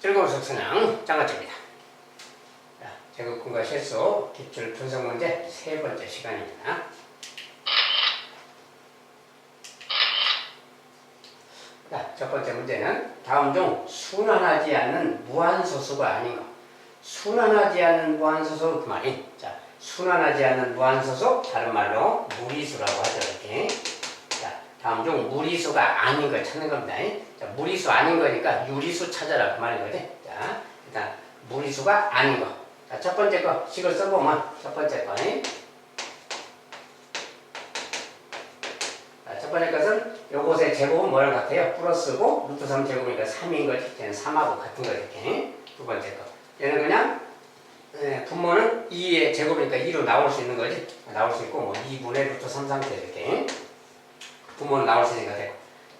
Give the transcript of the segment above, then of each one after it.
즐거운 속수능 장아찌입니다. 제곱근과 실수 기출 분석 문제 세 번째 시간입니다. 자, 첫 번째 문제는 다음 중 순환하지 않는 무한소수가 아닌 것. 순환하지 않는 무한소수 그 말이 순환하지 않는 무한소수 다른 말로 무리수라고 하죠. 이렇게. 자, 다음 중 무리수가 아닌 걸 찾는 겁니다. 자, 무리수 아닌 거니까 유리수 찾아라 그 말인 거지. 자, 일단 무리수가 아닌 거. 자, 첫 번째 거 식을 써보면 첫 번째 거. 자, 첫 번째 것은 요것의 제곱은 뭐랑 같아요? 플러스고 루트 3 제곱이니까 3인 거지. 얘는 3하고 같은 거 이렇게. 두 번째 거. 얘는 그냥 분모는 2의 제곱이니까 2로 나올 수 있는 거지. 나올 수 있고 뭐 2분의 루트 3 상태 이렇게. 분모는 나올 수 있으니까 되고.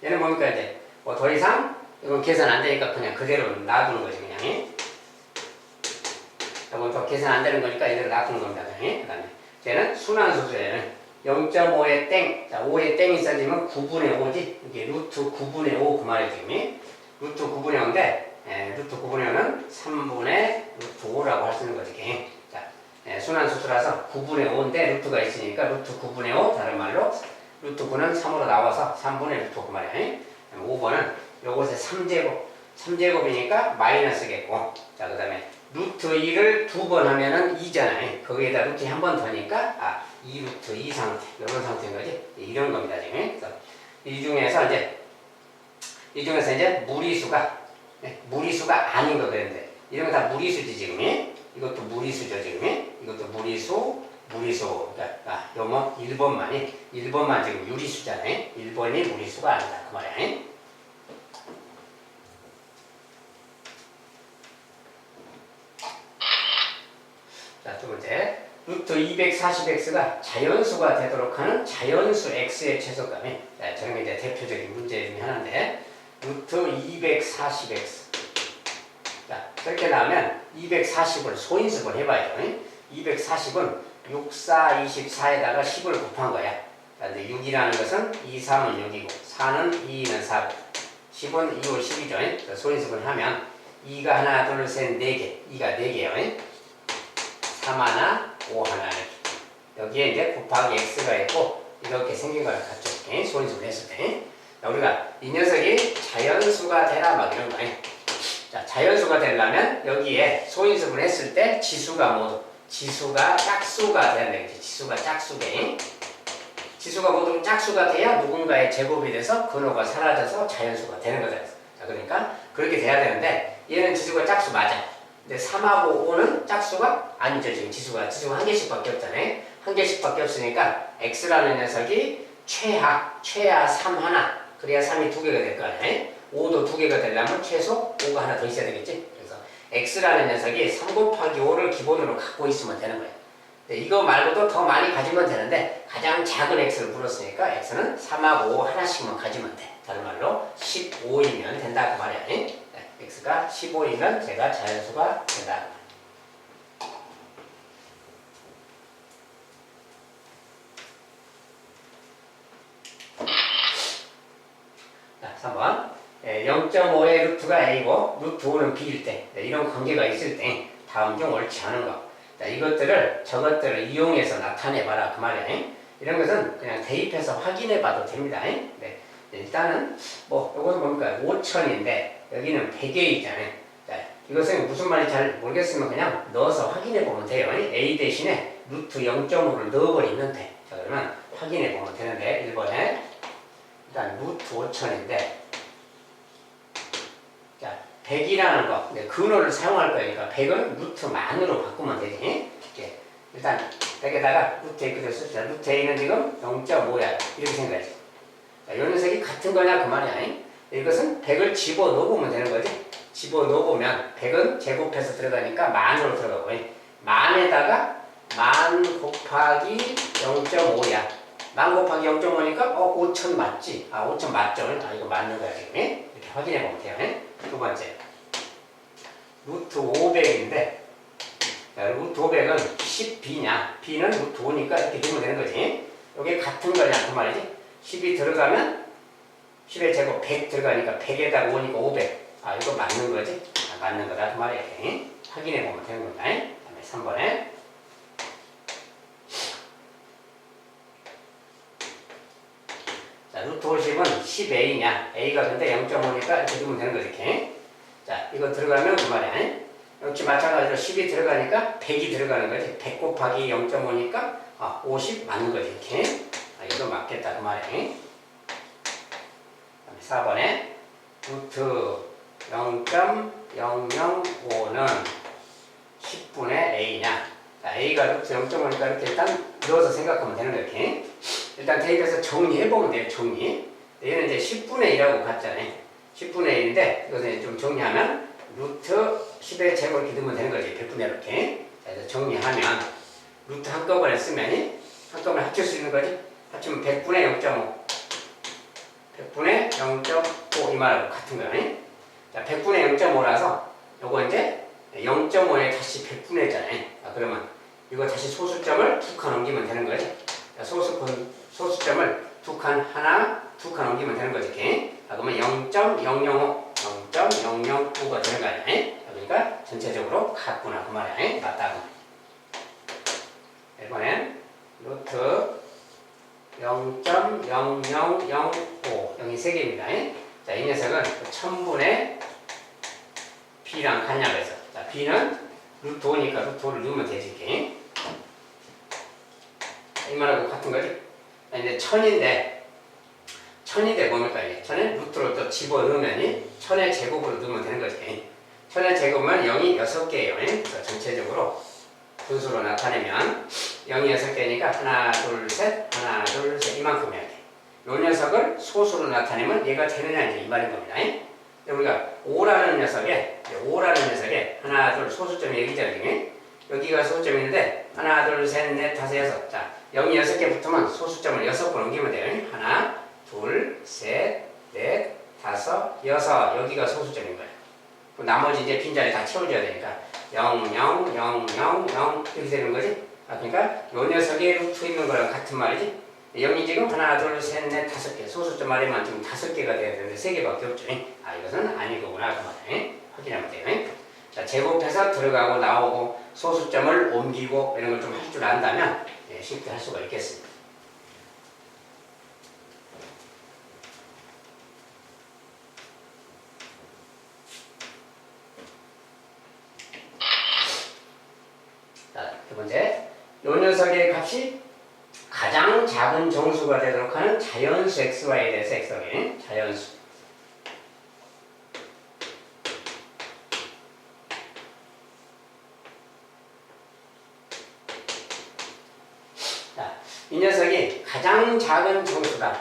얘는 뭡니까 이제 뭐 더 이상 이건 계산 안 되니까 그냥 그대로 놔두는 거지 그냥. 이건 더 계산 안 되는 거니까 이대로 놔두는 겁니다. 그냥. 그다음에 얘는 순환소수예요. 0.5에 땡. 자, 5에 땡이 써지면 9분의 5지. 이게 루트 9분의 5 그 말이에요 지금. 루트 9분의 5인데 루트 9분의 5는 3분의 루트 5라고 할 수 있는 거지. 자, 순환소수라서 9분의 5인데 루트가 있으니까 루트 9분의 5 다른 말로 루트 9는 3으로 나와서 3분의 루트 5 그 말이야. 5번은 요것의 3제곱 3제곱이니까 마이너스겠고, 자 그 다음에 루트 2를 두 번 하면은 2잖아요. 거기에다 루트 한 번 더니까 2 루트 2 상태 이런 상태인 거지. 이런 겁니다 지금. 그래서 이 중에서 이제 무리수가 아닌 거 그랬는데 이런 거 다 무리수지 지금. 이것도 무리수죠 지금. 이것도 무리수. 그러니까 요거 1번만 지금 유리수잖아요. 1번이 무리수가 아니다 그 말이야. 자, 두 번째. 루트 240x가 자연수가 되도록 하는 자연수 x의 최소값이. 자, 저는 이제 대표적인 문제 중에 하나인데 루트 240x. 자, 저렇게 나오면 240을 소인수분 해봐야죠. 240은 6, 4, 24에다가 10을 곱한 거야. 자, 근데 6이라는 것은 2, 3은 6이고 4는 2, 2는 4고 10은 2, 5, 10이죠. 소인수분 하면 2가 하나, 둘, 셋, 4개. 2가 4개요. 3 하나, 5 하나 이렇게. 여기에 이제 곱하기 x가 있고 이렇게 생긴 걸 갖죠. 소인수분 했을 때. 자, 우리가 이 녀석이 자연수가 되라 막 이런 거예요. 자, 자연수가 되려면 여기에 소인수분 했을 때 지수가 짝수가 돼야 되겠지. 지수가 짝수게. 지수가 모두 짝수가 돼야 누군가의 제곱이 돼서 근호가 사라져서 자연수가 되는 거다. 자, 그러니까 그렇게 돼야 되는데 얘는 지수가 짝수 맞아. 근데 3하고 5는 짝수가 아니죠. 지금 지수가 한 개씩밖에 없잖아요. 한 개씩밖에 없으니까 x라는 녀석이 최하 3 하나. 그래야 3이 2개가 될 거 아니에요. 5도 2개가 되려면 최소 5가 하나 더 있어야 되겠지. 그래서 x라는 녀석이 3 곱하기 5를 기본으로 갖고 있으면 되는 거예요. 근데 이거 말고도 더 많이 가지면 되는데 가장 작은 x를 물었으니까 x는 3하고 5 하나씩만 가지면 돼. 다른 말로 15이면 된다 그 말이야. x가 15이면 제가 자연수가 된다. 자, 3번. 0.5의 루트가 a고 루트 5는 b일 때 이런 관계가 있을 때 다음 중 옳지 않은 거. 자, 저것들을 이용해서 나타내봐라 그 말이야. 이런 것은 그냥 대입해서 확인해봐도 됩니다. 네. 일단은 요것은 뭡니까? 5천인데 여기는 100A잖아요. 자, 이것은 무슨 말인지 잘 모르겠으면 그냥 넣어서 확인해보면 돼요. A 대신에 루트 0.5를 넣어버리면 돼. 자, 그러면 확인해보면 되는데 1번에 일단 루트 5천인데 자, 100이라는 거, 근호를 사용할 거니까 100은 루트만으로 바꾸면 되지. 이렇게. 일단 100에다가 루트 A 그대로 쓰자. 루트 A는 지금 0.5야. 이렇게 생각하지. 자, 요 녀석이 같은 거냐 그 말이야. 이것은 100을 집어넣어보면 되는 거지. 집어넣어보면 100은 제곱해서 들어가니까 만으로 들어가고 만에다가 만 곱하기 0.5야. 만 곱하기 0.5니까 5천 맞지? 5천 맞죠? 이거 맞는 거야 지금. 이렇게 확인해보면 돼요. 두 번째 루트 500인데 루트 500은 10b냐? b는 루트 5니까 이렇게 되면 되는 거지. 이게 같은 거냐 그 말이지. 10이 들어가면 10의 제곱 100 들어가니까 100에다가 5니까 500. 이거 맞는 거지? 맞는 거다 그 말이야. 확인해 보면 되는 겁니다. 다음에 3번에 자, 루트 50은 10a냐? a가 근데 0.5니까 이렇게 두면 되는 거지. 이렇게. 자, 이거 들어가면 그 말이야. 역시 마찬가지로 10이 들어가니까 100이 들어가는 거지. 100 곱하기 0.5니까 50 맞는 거지. 이렇게. 이거 맞겠다 그 말이야. 다음에 4번에 루트 0.005는 10분의 a냐? 자, a가 루트 0.5니까 이렇게 일단 넣어서 생각하면 되는 거야. 이렇게. 일단 대입해서 정리해보면 돼요. 정리. 얘는 이제 10분의 1이라고 갔잖아요. 10분의 1인데 이것은 좀 정리하면 루트 10의 제곱을 이렇게 넣으면 되는 거지. 100분의 1 이렇게. 자, 그래서 정리하면 루트 한꺼번에 쓰면 한꺼번에 합칠 수 있는 거지. 합치면 100분의 0.5 100분의 0.5 이 말하고 같은 거야. 자, 100분의 0.5라서 요거 이제 0.5에 다시 100분의 했잖아요. 그러면 이거 다시 소수점을 2칸 옮기면 되는 거지. 자, 소수점을 2칸 하나, 2칸 옮기면 되는 거지. 이렇게. 그러면 0.005 0.005가 되는 거 아니야? 그러니까 전체적으로 같구나 그 말이야. 맞다고. 이번엔 루트 0.0005 0이 3개입니다. 자, 이 녀석은 1000분의 b랑 같냐고 해서 자, b는 루트 5니까 루트 5를 넣으면 되지. 이렇게. 이 말하고 같은 거지. 이제 1000인데 뭡니까 이게? 1000에 루트로 또 집어넣으면 1000의 제곱으로 넣으면 되는 거지. 1000의 제곱은 0이 6개예요. 그래서 전체적으로 분수로 나타내면 0이 6개니까 하나 둘 셋 이만큼 해야 돼. 요 녀석을 소수로 나타내면 얘가 되느냐 이제 이 말인 겁니다. 우리가 5라는 녀석에 하나 둘 소수점이 여기잖아요. 여기가 소수점이 있는데 하나 둘 셋 넷 다섯 여섯. 자, 0이 6개 붙으면 소수점을 6번 옮기면 돼요. 하나 둘 셋 넷 다섯 여섯. 여기가 소수점인 거예요. 나머지 이제 빈자리 다 채워줘야 되니까 0 0 0 0 0 이렇게 되는 거지. 그러니까 요 녀석에 루트 있는 거랑 같은 말이지. 0이 지금 하나 둘 셋 넷 다섯 개. 소수점 말이면 지금 5개가 돼야 되는데 3개밖에 없죠. 이것은 아니구나 그 말이에요. 확인하면 돼요. 자, 제곱해서 들어가고 나오고 소수점을 옮기고 이런 걸 좀 할 줄 안다면 쉽게 할 수가 있겠습니다. 자, 두 번째. 요 녀석의 값이 가장 작은 정수가 되도록 하는 자연수 xy에 대해서 x하게 자연수. 자, 이 녀석이 가장 작은 정수다.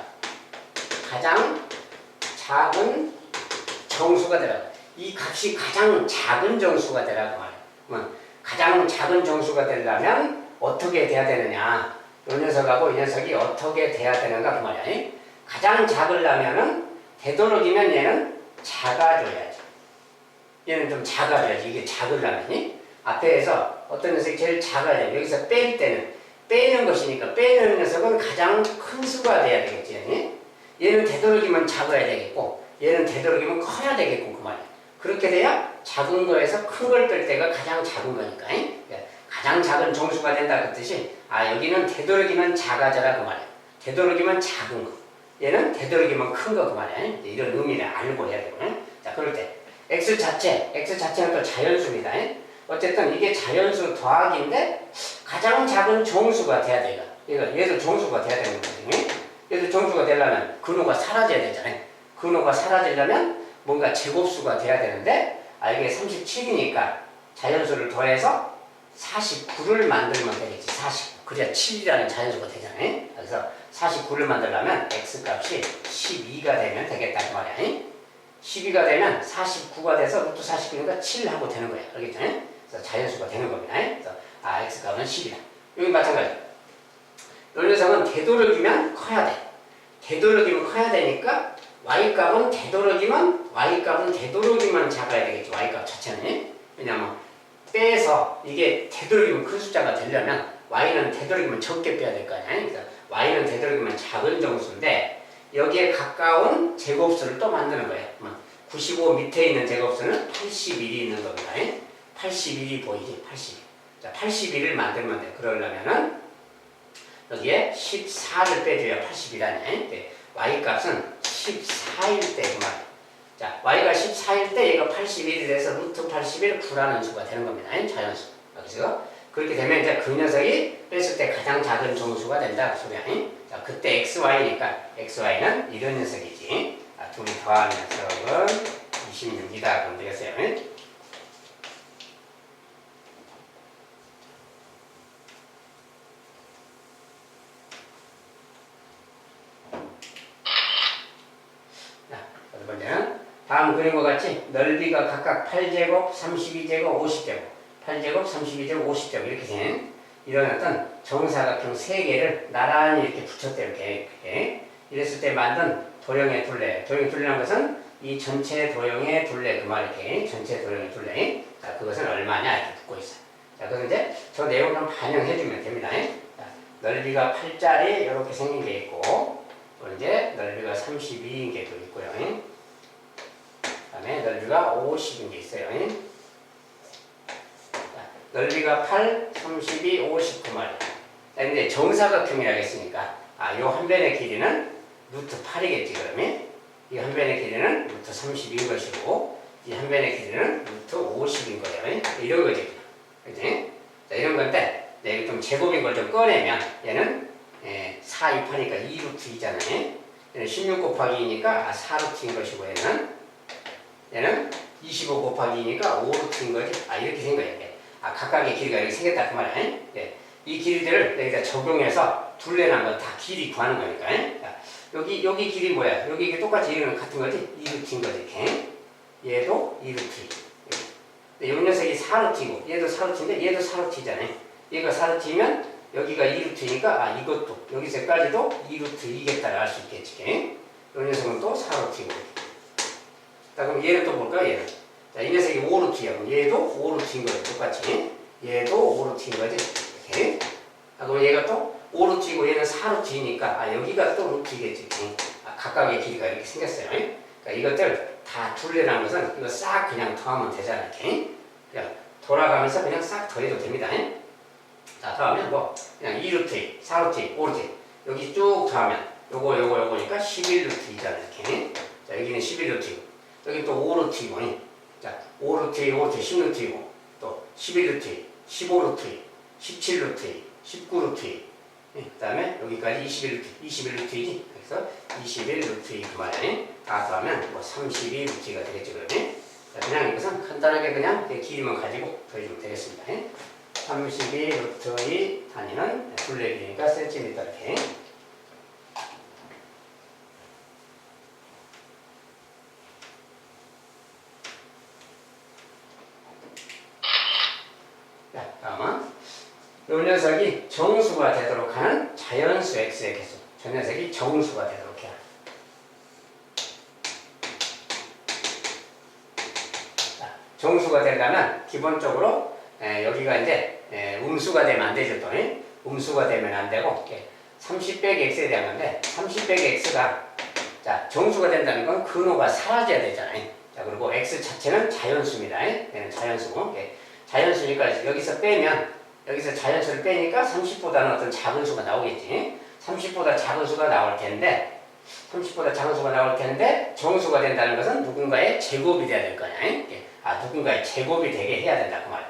가장 작은 정수가 되라. 이 값이 가장 작은 정수가 되라고 말이야. 그러면 가장 작은 정수가 되려면 어떻게 돼야 되느냐? 이 녀석하고 이 녀석이 어떻게 돼야 되는가 그 말이야. 가장 작으려면은 되도록이면 얘는 작아져야지. 얘는 좀 작아져야지. 이게 작으려면 앞에서 어떤 녀석이 제일 작아야 돼. 여기서 뺄 때는 빼는 것이니까 빼는 녀석은 가장 큰 수가 돼야 되겠지. 얘는 되도록이면 작아야 되겠고 얘는 되도록이면 커야 되겠고 그 말이야. 그렇게 돼야 작은 거에서 큰 걸 뺄 때가 가장 작은 거니까. 가장 작은 정수가 된다 그 뜻이 여기는 되도록이면 작아져라 그 말이야. 되도록이면 작은 거. 얘는 되도록이면 큰 거 그 말이야. 이런 의미를 알고 해야 되고. 자, 그럴 때 x 자체는 또 자연수입니다. 어쨌든 이게 자연수 더하기인데 가장 작은 정수가 돼야 돼요. 그러니까 얘도 정수가 돼야 되는 거거든요. 얘도 정수가 되려면 근호가 사라져야 되잖아요. 근호가 사라지려면 뭔가 제곱수가 돼야 되는데 이게 37이니까 자연수를 더해서 49를 만들면 되겠지. 49. 그래야 7이라는 자연수가 되잖아요. 그래서 49를 만들려면 x값이 12가 되면 되겠다 그 말이야. 12가 되면 49가 돼서 루트 49니까 7하고 되는 거야. 알겠죠? 그래서 자연수가 되는 겁니다. 그래서 x값은 10이다. 여기 마찬가지. 이 녀석은 되도록이면 커야 돼. 되도록이면 커야 되니까 y값은 되도록이면 작아야 되겠죠. y값 자체는. 왜냐면 빼서 이게 되도록이면 큰 숫자가 되려면 y는 되도록이면 적게 빼야 될 거 아니야. 그래서 y는 되도록이면 작은 정수인데 여기에 가까운 제곱수를 또 만드는 거예요. 95 밑에 있는 제곱수는 81이 있는 겁니다. 81이 보이지? 81. 자, 81을 만들면 돼. 그러려면은 여기에 14를 빼줘야 80이라네. 네. y 값은 14일 때 그 말. 자, y가 14일 때 얘가 81이 돼서 루트 81 9라는 수가 되는 겁니다. 자연수. 여기서 그렇게 되면 이제 그 녀석이 뺐을 때 가장 작은 정수가 된다 그 소리야. 자, 그때 xy니까 xy는 이런 녀석이지. 둘이 더하는 녀석은 26이다. 그럼 되겠어요. 다음 그림과 같이 넓이가 각각 8제곱, 32제곱, 50제곱 8제곱, 32제곱, 50제곱 이렇게 된 이런 어떤 정사각형 3개를 나란히 이렇게 붙였대 이렇게 이랬을 때 만든 도형의 둘레 도형의 둘레라는 것은 이 전체 도형의 둘레 그 말 이렇게 전체 도형의 둘레 자 그것은 얼마냐 이렇게 붙고 있어요. 자 그래서 이제 저 내용을 좀 반영해주면 됩니다. 자, 넓이가 8짜리 이렇게 생긴 게 있고 또 이제 넓이가 32인 게 또 있고요. 그다음에 넓이가 50인 게 있어요. 자, 넓이가 8, 32, 50 그 말이에요. 근데 정사각형이라고 했으니까 요 한 변의 길이는 루트 8이겠지 그러면 이 한 변의 길이는 루트 30인 것이고 이 한 변의 길이는 루트 50인 거예요. 이런 거지. 그지? 자, 이런 건데 내가 좀 제곱인 걸 좀 꺼내면 얘는 4, 2, 8이니까 2루트 2잖아요. 얘는 16 곱하기 2니까 4루트인 것이고 얘는 25 곱하기 2니까 5루트인 거지. 이렇게 생겨야 돼. 각각의 길이가 이렇게 생겼다 그 말이야. 이 길이들을 여기다 적용해서 둘레란 건 다 길이 구하는 거니까. 여기 길이 뭐야? 여기 똑같이 이런 같은 거지? 2루트인 거지. 이렇게. 얘도 2루트. 이 녀석이 4루트이고 얘도 4루트인데 얘도 4루트이잖아요. 얘가 4루트이면 여기가 2루트니까 이것도 여기서까지도 2루트이겠다를 알 수 있겠지. 이 녀석은 또 4루트이고. 자 그럼 얘는 또 볼까? 얘는. 자, 이 녀석이 5루트야. 그럼 얘도 5루트인 거지. 똑같이. 얘도 5루트인 거지. 이렇게. 그럼 얘가 또 5루트이고 얘는 4루트이니까 여기가 또 루트이겠지. 각각의 길이가 이렇게 생겼어요. 그러니까 이것들 다 둘레라는 것은 이거 싹 그냥 더하면 되잖아. 이렇게. 그냥 돌아가면서 그냥 싹 더해도 됩니다. 자, 더하면 뭐 그냥 2루트, 4루트, 5루트 여기 쭉 더하면 요거니까 11루트이잖아. 이렇게. 자, 여기는 11루트이고 여기 또 5루트이고 자, 5루트, 10루트이고 또 11루트, 15루트, 17루트, 19루트 그 다음에 여기까지 21루트이지. 그래서 21루트이 그 말이야. 다 더하면 뭐 32루트가 되겠죠. 그러면 자, 그냥 이것은 간단하게 그냥 길이만 가지고 더해주면 되겠습니다. 32루트의 단위는 둘레 길이니까 센티미터 이렇게. 자, 다음은 이 녀석이 정수가 되도록 하는 자연수 x의 개수. 저 녀석이 정수가 되도록 해야. 자, 정수가 되려면 기본적으로 여기가 이제 음수가 되면 안 되죠. 또 음수가 되면 안 되고 30 빼기 x에 대한 건데 30 빼기 x가 자 정수가 된다는 건 근호가 사라져야 되잖아요. 자 그리고 x 자체는 자연수입니다. 얘는 자연수고 자연수니까 여기서 자연수를 빼니까 30보다는 어떤 작은 수가 나오겠지. 30보다 작은 수가 나올 텐데 정수가 된다는 것은 누군가의 제곱이 돼야 될 거냐. 누군가의 제곱이 되게 해야 된다 그 말이야.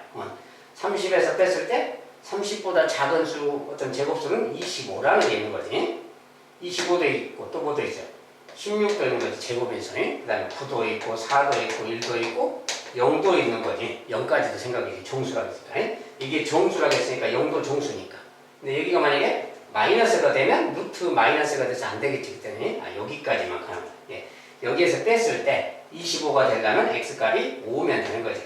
30에서 뺐을 때 30보다 작은 수 어떤 제곱수는 25라는 게 있는 거지. 25도 있고 또 뭐도 있어요. 16도 있는 거지 제곱인수. 그 다음에 9도 있고 4도 있고 1도 있고 0도 있는 거지. 0까지도 생각이지. 정수라고 했으니까. 이게 정수라고 했으니까 0도 정수니까. 근데 여기가 만약에 마이너스가 되면 루트 마이너스가 돼서 안 되겠지. 그때는 여기까지만 가는 거야. 여기에서 뺐을 때 25가 되려면 x값이 5면 되는 거지.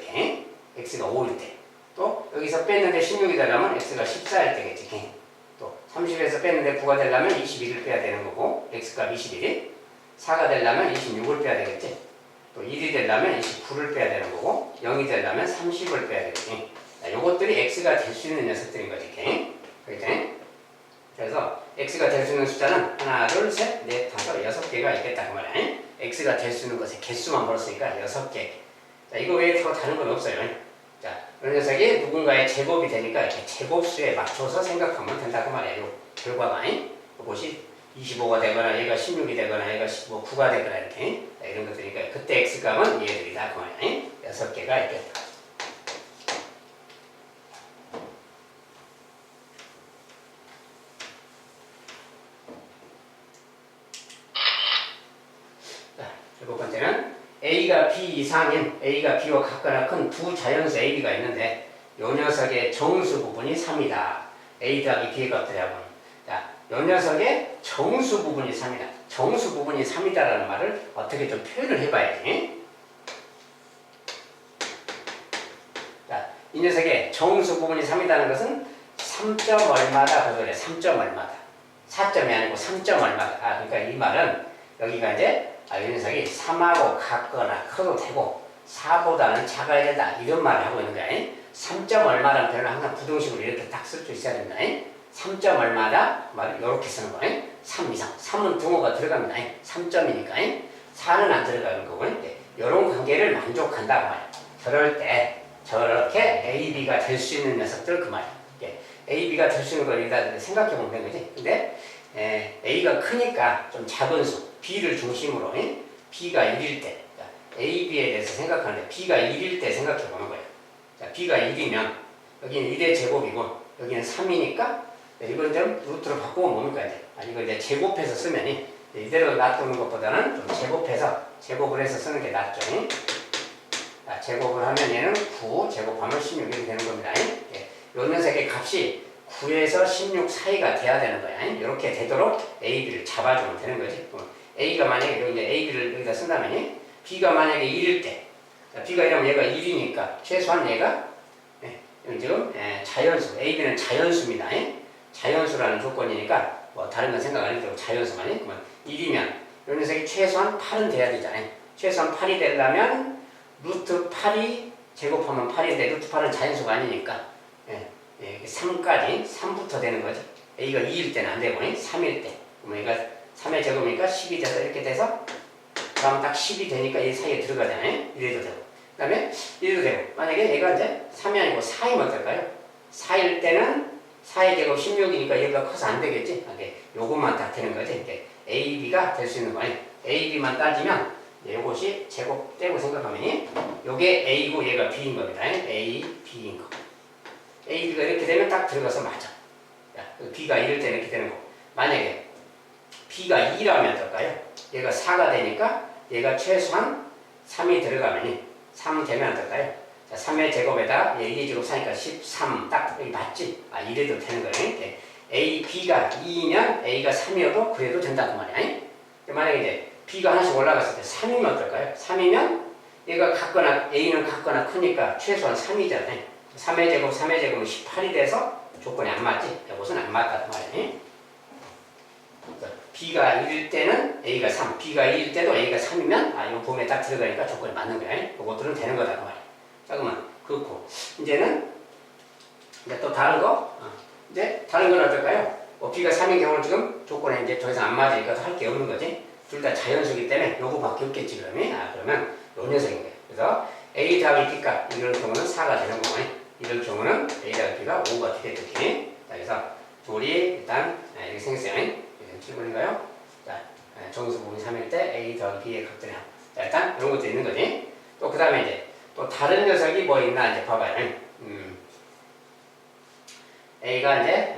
x가 5일 때. 또 여기서 뺐는데 16이 되려면 x가 14일 때겠지. 또 30에서 뺐는데 9가 되려면 21을 빼야 되는 거고 x값 21이 4가 되려면 26을 빼야 되겠지. 또 1이 되려면 29를 빼야 되는 거고 0이 되려면 30을 빼야 되겠지. 요것들이 x가 될 수 있는 녀석들인 거지. 그래서 x가 될 수 있는 숫자는 하나, 둘, 셋, 넷, 다섯, 6개가 있겠다 그 말이야. x가 될 수 있는 것의 개수만 벌었으니까 6개. 자, 이거 외에 더 다른 건 없어요. 자, 이 녀석이 누군가의 제곱이 되니까 이렇게 제곱수에 맞춰서 생각하면 된다고 말이에요. 결과가. 이것이 25가 되거나 얘가 16이 되거나 얘가 9가 되거나 이렇게. 자, 이런 것들이니까 그때 x값은 얘들이다 그 말이에요. 6개가 있겠다. 자, 7번째는 a가 b 이상인 a가 b와 같거나 큰 두 자연수 ab가 있는데 이 녀석의 정수 부분이 3이다. a 더하기 b의 값들이라고. 자, 이 녀석의 정수 부분이 3이다. 정수 부분이 3이다라는 말을 어떻게 좀 표현을 해봐야지. 자, 이 녀석의 정수 부분이 3이다는 것은 3점 얼마다 그래. 3점 얼마다. 4점이 아니고 3점 얼마다. 그러니까 이 말은 여기가 이제 이 녀석이 3하고 같거나 커도 되고 4보다는 작아야 된다. 이런 말을 하고 있는 거야. 3점 얼마라는 표현을 항상 부등식으로 이렇게 딱 쓸 수 있어야 된다. 3점 얼마다 말을 이렇게 쓰는 거야. 3 이상. 3은 등호가 들어갑니다. 3점이니까 4는 안 들어가는 거고 이런 관계를 만족한다 그 말이야. 그럴 때 저렇게 A, B가 될 수 있는 녀석들 그 말이야. A, B가 될 수 있는 걸 일단 생각해 보면 되는 거지. 근데 A가 크니까 좀 작은 수 B를 중심으로 B가 1일 때 A, B에 대해서 생각하는데 B가 1일 때 생각해 보는 거예요. 자, B가 1이면 여기는 1의 제곱이고 여기는 3이니까 이걸 좀 루트로 바꾸면 뭡니까 이제? 이걸 이제 제곱해서 쓰면 이대로 놔두는 것보다는 좀 제곱을 해서 쓰는 게 낫죠. 자, 제곱을 하면 얘는 9, 제곱하면 16이 되는 겁니다. 요 녀석의 값이 9에서 16 사이가 돼야 되는 거야. 이렇게 되도록 A, B를 잡아주면 되는 거지. A가 만약에 여기 이제 A, B를 여기다 쓴다면 B가 만약에 1일 때 B가 이러면 얘가 1이니까 최소한 얘가 지금 자연수 A, B는 자연수입니다. 자연수라는 조건이니까 뭐 다른 건 생각 안 해도 자연수만 그러면 1이면 이 녀석이 최소한 8은 돼야 되잖아요. 최소한 8이 되려면 루트 8이 제곱하면 8인데 루트 8은 자연수가 아니니까 3까지 3부터 되는 거죠. A가 2일 때는 안 되고 3일 때 그러면 얘가 3의 제곱이니까 10이 돼서 이렇게 돼서 다음 딱 10이 되니까 이 사이에 들어가잖아요. 이래도 되고 그 다음에 이래도 되고 만약에 얘가 이제 3이 아니고 4이면 어떨까요? 4일 때는 4의 제곱 16이니까 얘가 커서 안 되겠지. 요것만 딱 되는 거지. A, B가 될 수 있는 거예요. A, B만 따지면 요것이 제곱 떼고 생각하면 요게 A고 얘가 B인 겁니다. A, B인 거. A, B가 이렇게 되면 딱 들어가서 맞아. B가 1일 때 이렇게 되는 거. 만약에 B가 2라면 어떨까요? 얘가 4가 되니까 얘가 최소한 3이 들어가면 3 되면 어떨까요? 자, 3의 제곱에다 1의 제곱 사니까 13 딱 여기 맞지? 이래도 되는 거예요. A, B가 2이면 A가 3이어도 그래도 된다고 말이야. 만약에 이제 B가 하나씩 올라갔을 때 3이면 어떨까요? 3이면 얘가 같거나 A는 같거나 크니까 최소한 3이잖아요. 3의 제곱, 3의 제곱은 18이 돼서 조건이 안 맞지? 이것은 안 맞다고 말이야. B가 1일 때는 A가 3, B가 2일 때도 A가 3이면 이 부분에 딱 들어가니까 조건이 맞는 거야. 이것들은 되는 거다 그 말이야. 자, 그러면 그렇고 이제는 이제 또 다른 거 이제 다른 건 어떨까요? B가 3인 경우는 지금 조건에 이제 더 이상 안 맞으니까 할 게 없는 거지. 둘 다 자연수기 때문에 요거밖에 없겠지 그러면 그러면 요 녀석인 거예요. 그래서 A 더하기 B가 이럴 경우는 4가 되는 거고 이럴 경우는 A 더하기 B가 5가 되겠지. 자, 그래서 둘이 일단 이렇게 생겼어요. 7번인가요? 자, 정수 부분이 3일 때 A 더하기 B의 값들이야. 자, 일단 이런 것도 있는 거지. 또 그 다음에 이제 또 다른 녀석이 뭐 있나 이제 봐봐요. A가 이제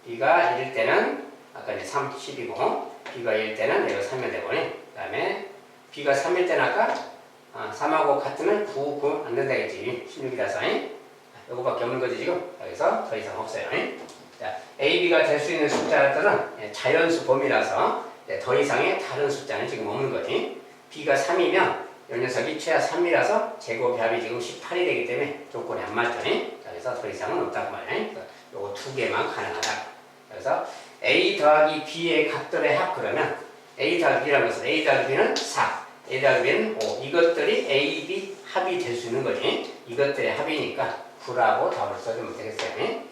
B가 1일 때는 아까 이제 3, 10이고 B가 1일 때는 여기가 3이 되고 그 다음에 B가 3일 때는 아까 3하고 같으면 9, 9 안 된다겠지. 16이라서 이거밖에 없는 거지 지금. 여기서 더 이상 없어요. 자, A, B가 될 수 있는 숫자들은 자연수 범위라서 더 이상의 다른 숫자는 지금 없는 거지. B가 3이면 이 녀석이 최하 3이라서 제곱의 합이 지금 18이 되기 때문에 조건이 안 맞죠. 자, 그래서 더 이상은 없다고 말이야. 요거 두 개만 가능하다. 그래서 A 더하기 B의 값들의 합 그러면 A 더하기 B라는 것은 A 더하기 B는 4, A 더하기 B는 5 이것들이 A, B 합이 될 수 있는 거지. 이것들의 합이니까 9라고 답을 써주면 되겠어요.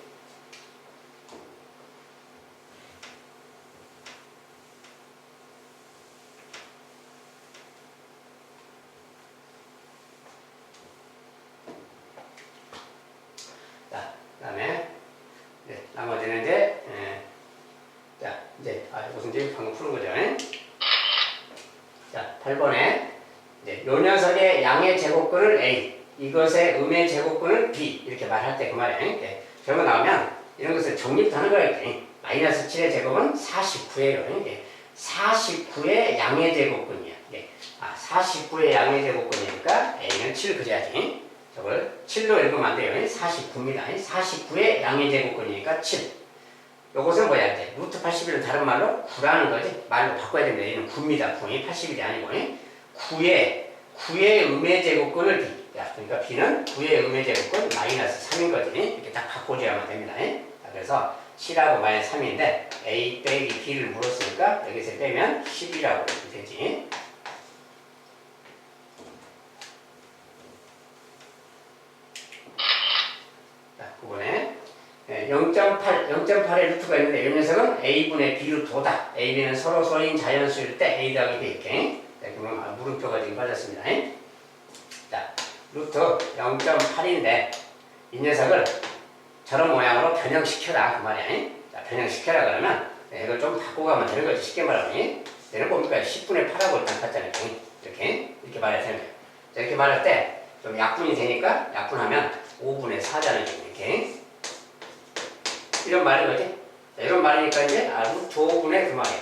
8번에 이제 요 녀석의 양의 제곱근을 A, 이것의 음의 제곱근을 B 이렇게 말할 때 그 말이에요. 저런 거 나오면 이런 것을 정립도 하는 거예요. 마이너스 7의 제곱은 49예요. 49의 양의 제곱근이야. 49의 양의 제곱근이니까 A는 7 그려야지. 저걸 7로 읽으면 안 돼요. 49입니다. 49의 양의 제곱근이니까 7. 요것은 뭐야? 이제 루트 81은 다른 말로 9라는 거지. 말로 바꿔야 됩니다. 얘는 9입니다. 9이 81이 아니고 9의 음의 제곱근을 B. 야, 그러니까 B는 9의 음의 제곱근 마이너스 3인 거지. 이렇게 딱 바꿔줘야만 됩니다. 자, 그래서 7하고 마이너스 3인데 A 빼기 B를 물었으니까 여기서 빼면 10이라고 되지. 자, 9번에 0.8의 루트가 있는데 이 녀석은 A분의 B 루트다. A, B는 서로 소인 자연수일 때 A 더하기 B 이렇게. 그러면 물음표가 지금 빠졌습니다. 자, 루트 0.8인데 이 녀석을 저런 모양으로 변형시켜라 그 말이야. 자, 변형시켜라 그러면 이걸 좀 바꾸고 가면 되는 거지. 쉽게 말하면 얘는 뭡니까? 10분의 8하고 일단 같잖아요. 이렇게 말해야 되는 거예요. 자, 이렇게 말할 때 좀 약분이 되니까 약분하면 5분의 4잖아요. 이렇게 이런 말인 거지. 자, 이런 말이니까 이제 루트 5분의 그 말이에요.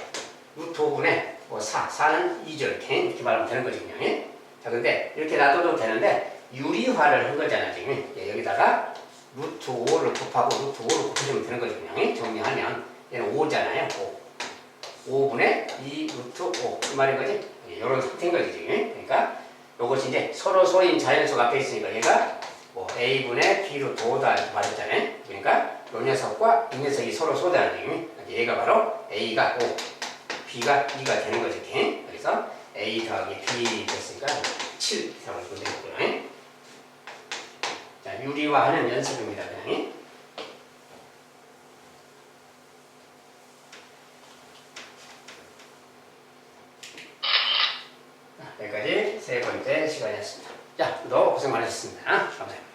루트 5분의 뭐 4는 2죠. 이렇게 말하면 되는 거지 그냥. 자, 근데 이렇게 놔둬도 되는데 유리화를 한 거잖아 지금. 여기다가 루트 5를 곱하고 루트 5를 곱해주면 되는 거죠 그냥. 정리하면 얘는 5잖아요. 5분의 2 루트 5 그 말인 거지. 이런 상태인 거지 지금. 그러니까 요것이 이제 서로 소인 자연수가 앞에 있으니까 얘가 뭐 A분의 B 루트 5다 이렇게 말했잖아요. 그러니까 요 녀석과 이 녀석이 서로 소다는 얘기. 얘가 바로 A가 5, B가 2가 되는 거지. 이렇게. 그래서 A 더하기 B 됐으니까 7 이상을 보면 되겠고요. 자, 유리화하는 연습입니다. 그냥. 여기까지 세 번째 시간이었습니다. 자, 너 고생 많으셨습니다. 감사합니다.